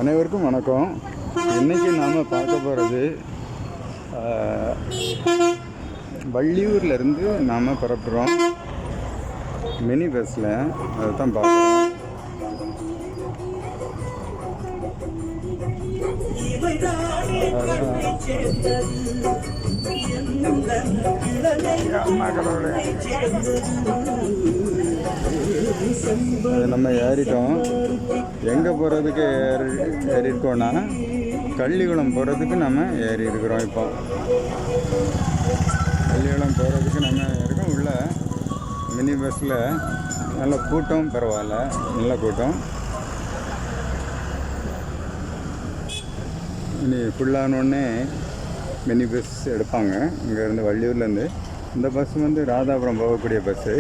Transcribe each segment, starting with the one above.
அனைவருக்கும் வணக்கம். இன்றைக்கி நாம் பார்க்க போகிறது வள்ளியூர்லேருந்து நாம் புறப்படுறோம் மினி பஸ்ஸில். அதை தான் பார்க்குறோம். அது நம்ம ஏறிட்டோம். எங்கே போகிறதுக்கு ஏறியிருக்கோன்னா கள்ளிகுளம் போகிறதுக்கு நம்ம ஏறி இருக்கிறோம். இப்போ கள்ளிகுளம் போகிறதுக்கு நம்ம இருக்கோம். உள்ள மினி பஸ்ஸில் நல்ல கூட்டம், பரவாயில்ல, நல்ல கூட்டம். இனி ஃபுல்லானோடனே மினி பஸ் எடுப்பாங்க இங்கேருந்து வள்ளியூர்லேருந்து. இந்த பஸ் வந்து ராதாபுரம் போகக்கூடிய பஸ்ஸு.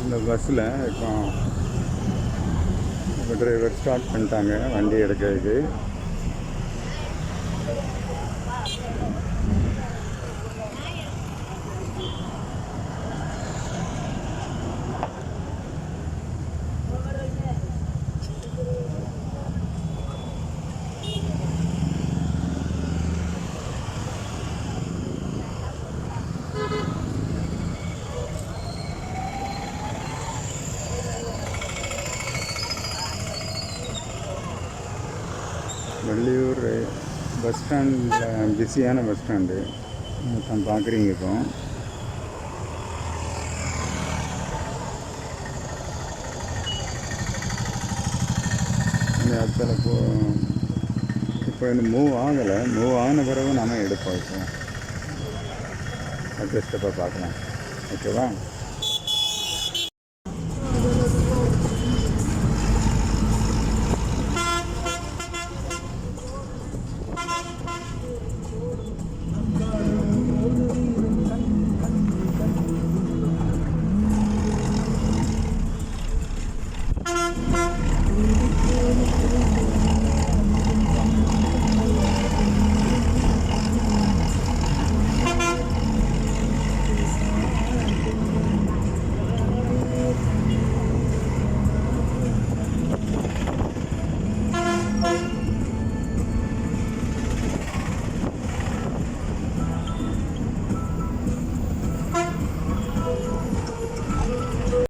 இந்த பஸ்ஸில் இப்போ டிரைவர் ஸ்டார்ட் பண்ணிட்டாங்க வண்டி எடுக்கிறதுக்கு. வள்ளியூர் பஸ் ஸ்டாண்டில் பிஸியான பஸ் ஸ்டாண்டு தான் பார்க்குறீங்க. இப்போ இந்த இடத்துல இப்போ இன்னும் மூவ் ஆகலை. மூவ் ஆன பிறகு நாம் எடுப்போம். இப்போ அடுத்த ஸ்டெப்பாக பார்க்கலாம். ஓகேவா?